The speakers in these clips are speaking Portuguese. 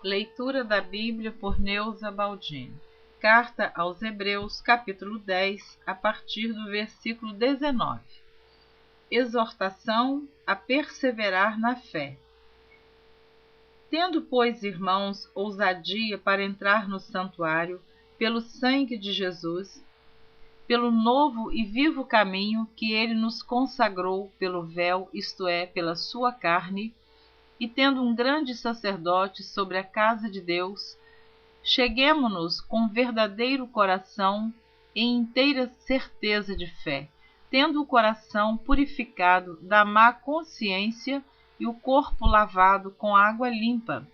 Leitura da Bíblia por Neuza Baldini. Carta aos Hebreus, capítulo 10, a partir do versículo 19. Exortação a perseverar na fé. Tendo, pois, irmãos, ousadia para entrar no santuário, pelo sangue de Jesus, pelo novo e vivo caminho que ele nos consagrou pelo véu, isto é, pela sua carne, e tendo um grande sacerdote sobre a casa de Deus, cheguemo-nos com verdadeiro coração e inteira certeza de fé, tendo o coração purificado da má consciência e o corpo lavado com água limpa.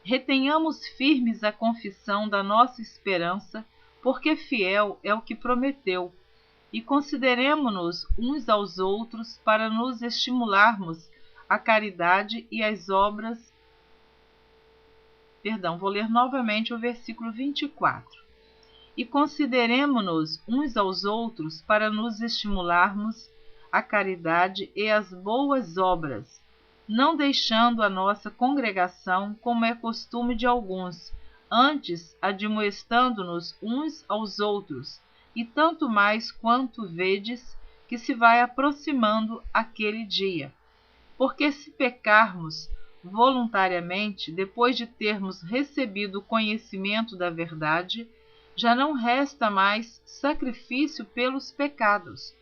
Retenhamos firmes a confissão da nossa esperança, porque fiel é o que prometeu, e consideremo-nos uns aos outros para nos estimularmos a caridade e as obras. Vou ler novamente o versículo 24. E consideremo-nos uns aos outros para nos estimularmos a caridade e as boas obras, não deixando a nossa congregação, como é costume de alguns, antes admoestando-nos uns aos outros, e tanto mais quanto vedes que se vai aproximando aquele dia. Porque se pecarmos voluntariamente, depois de termos recebido o conhecimento da verdade, já não resta mais sacrifício pelos pecados,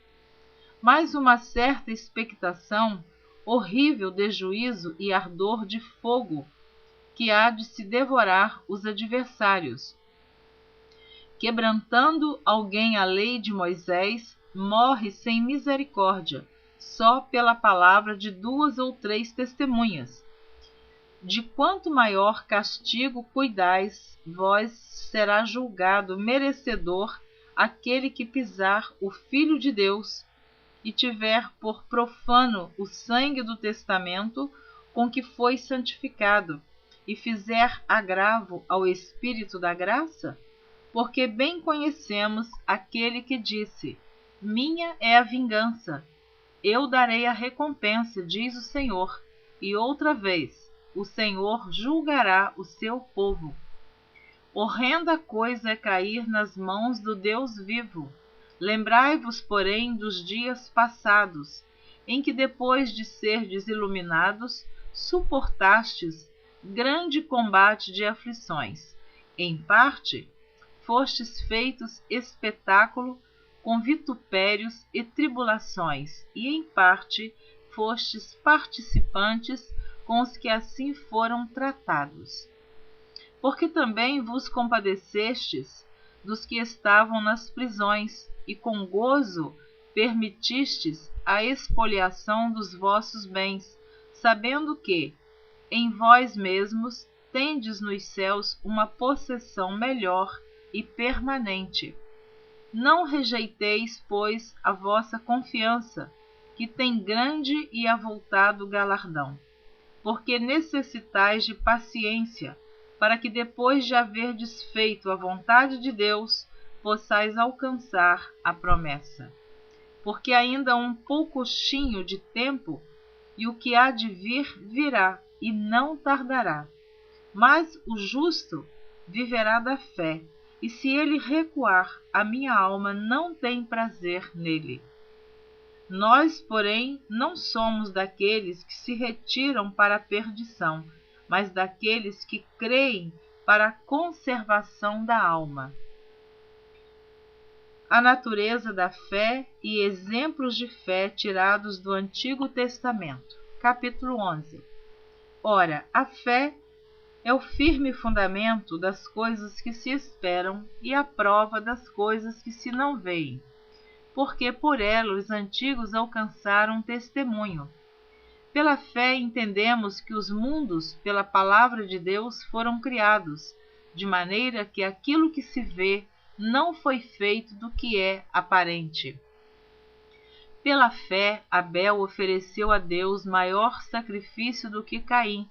mas uma certa expectação horrível de juízo e ardor de fogo, que há de se devorar os adversários. Quebrantando alguém a lei de Moisés, morre sem misericórdia, só pela palavra de 2 ou 3 testemunhas. De quanto maior castigo cuidais, vós será julgado merecedor aquele que pisar o Filho de Deus e tiver por profano o sangue do testamento com que foi santificado, e fizer agravo ao Espírito da graça? Porque bem conhecemos aquele que disse: minha é a vingança, eu darei a recompensa, diz o Senhor. E outra vez, o Senhor julgará o seu povo. Horrenda coisa é cair nas mãos do Deus vivo. Lembrai-vos, porém, dos dias passados, em que, depois de serdes iluminados, suportastes grande combate de aflições. Em parte, fostes feitos espetáculo com vitupérios e tribulações, e em parte fostes participantes com os que assim foram tratados. Porque também vos compadecestes dos que estavam nas prisões, e com gozo permitistes a expoliação dos vossos bens, sabendo que, em vós mesmos, tendes nos céus uma possessão melhor e permanente. Não rejeiteis, pois, a vossa confiança, que tem grande e avultado galardão, porque necessitais de paciência, para que depois de haverdes feito a vontade de Deus, possais alcançar a promessa. Porque ainda um poucochinho de tempo, e o que há de vir, virá, e não tardará. Mas o justo viverá da fé, e se ele recuar, a minha alma não tem prazer nele. Nós, porém, não somos daqueles que se retiram para a perdição, mas daqueles que creem para a conservação da alma. A natureza da fé e exemplos de fé tirados do Antigo Testamento. Capítulo 11. Ora, a fé é o firme fundamento das coisas que se esperam e a prova das coisas que se não veem, porque por ela os antigos alcançaram testemunho. Pela fé entendemos que os mundos, pela palavra de Deus, foram criados, de maneira que aquilo que se vê não foi feito do que é aparente. Pela fé, Abel ofereceu a Deus maior sacrifício do que Caim,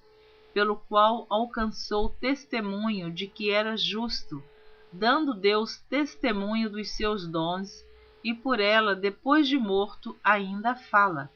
pelo qual alcançou testemunho de que era justo, dando Deus testemunho dos seus dons, e por ela, depois de morto, ainda fala.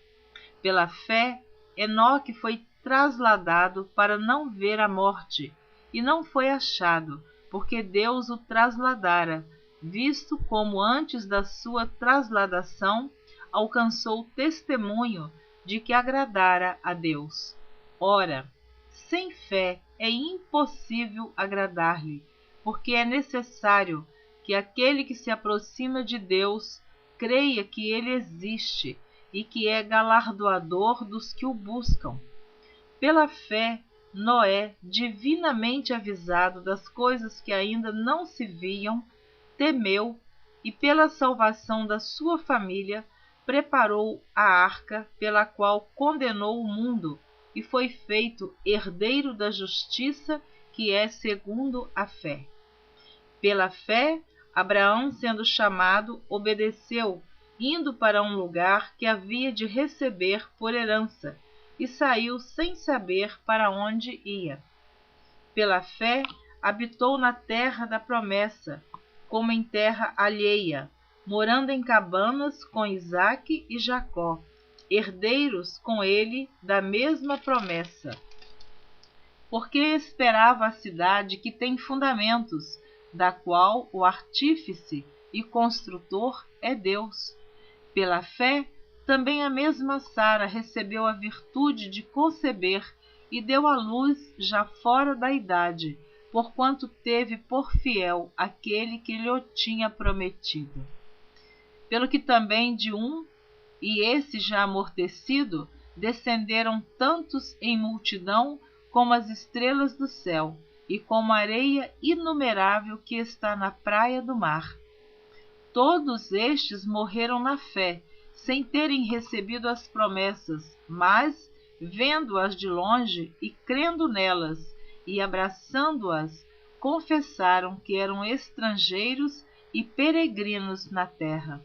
Pela fé, Enoque foi trasladado para não ver a morte, e não foi achado, porque Deus o trasladara, visto como antes da sua trasladação alcançou testemunho de que agradara a Deus. Ora, sem fé é impossível agradar-lhe, porque é necessário que aquele que se aproxima de Deus creia que ele existe e que é galardoador dos que o buscam. Pela fé, Noé, divinamente avisado das coisas que ainda não se viam, temeu e, pela salvação da sua família, preparou a arca pela qual condenou o mundo e foi feito herdeiro da justiça, que é segundo a fé. Pela fé, Abraão, sendo chamado, obedeceu, indo para um lugar que havia de receber por herança, e saiu sem saber para onde ia. Pela fé, habitou na terra da promessa, como em terra alheia, morando em cabanas com Isaque e Jacó, herdeiros com ele da mesma promessa. Porque esperava a cidade que tem fundamentos, da qual o artífice e construtor é Deus. Pela fé, também a mesma Sara recebeu a virtude de conceber e deu à luz já fora da idade, porquanto teve por fiel aquele que lhe o tinha prometido. Pelo que também de um, e esse já amortecido, descenderam tantos em multidão como as estrelas do céu, e como a areia inumerável que está na praia do mar. Todos estes morreram na fé, sem terem recebido as promessas, mas, vendo-as de longe e crendo nelas, e abraçando-as, confessaram que eram estrangeiros e peregrinos na terra.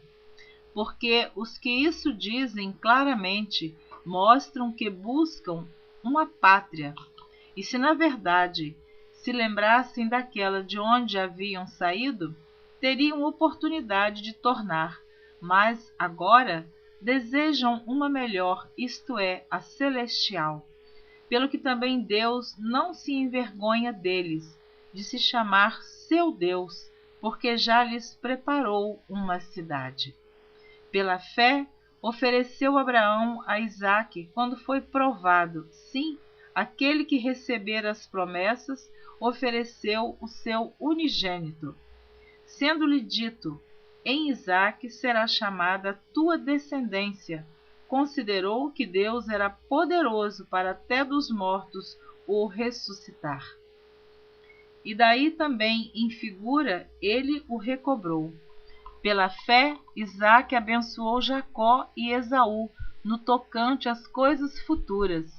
Porque os que isso dizem claramente mostram que buscam uma pátria, e se na verdade se lembrassem daquela de onde haviam saído, teriam oportunidade de tornar, mas agora desejam uma melhor, isto é, a celestial. Pelo que também Deus não se envergonha deles, de se chamar seu Deus, porque já lhes preparou uma cidade. Pela fé, ofereceu Abraão a Isaque quando foi provado, sim, aquele que recebera as promessas ofereceu o seu unigênito, sendo-lhe dito: em Isaque será chamada a tua descendência. Considerou que Deus era poderoso para até dos mortos o ressuscitar. E daí também, em figura, ele o recobrou. Pela fé, Isaque abençoou Jacó e Esaú no tocante às coisas futuras.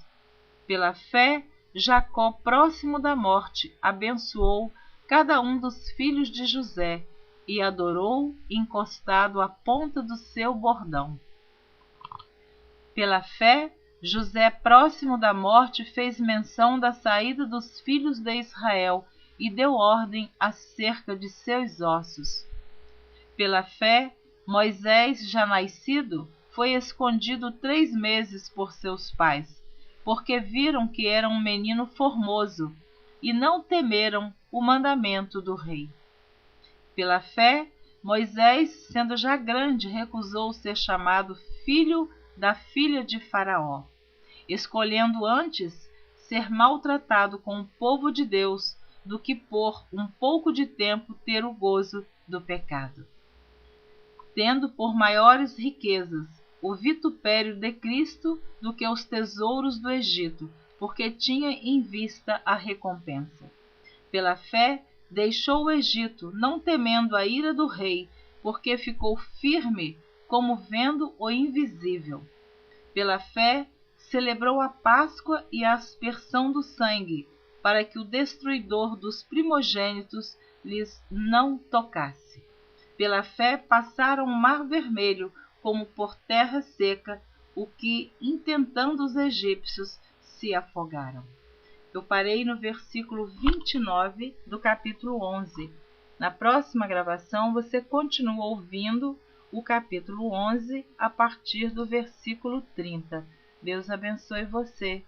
Pela fé, Jacó, próximo da morte, abençoou cada um dos filhos de José e adorou encostado à ponta do seu bordão. Pela fé, José, próximo da morte, fez menção da saída dos filhos de Israel e deu ordem acerca de seus ossos. Pela fé, Moisés, já nascido, foi escondido 3 meses por seus pais, porque viram que era um menino formoso, e não temeram o mandamento do rei. Pela fé, Moisés, sendo já grande, recusou ser chamado filho da filha de Faraó, escolhendo antes ser maltratado com o povo de Deus do que por um pouco de tempo ter o gozo do pecado. Tendo por maiores riquezas o vitupério de Cristo do que os tesouros do Egito, porque tinha em vista a recompensa. Pela fé, deixou o Egito, não temendo a ira do rei, porque ficou firme, como vendo o invisível. Pela fé, celebrou a Páscoa e a aspersão do sangue, para que o destruidor dos primogênitos lhes não tocasse. Pela fé, passaram o mar vermelho, como por terra seca, o que, intentando os egípcios, se afogaram. Eu parei no versículo 29 do capítulo 11. Na próxima gravação, você continua ouvindo o capítulo 11 a partir do versículo 30. Deus abençoe você.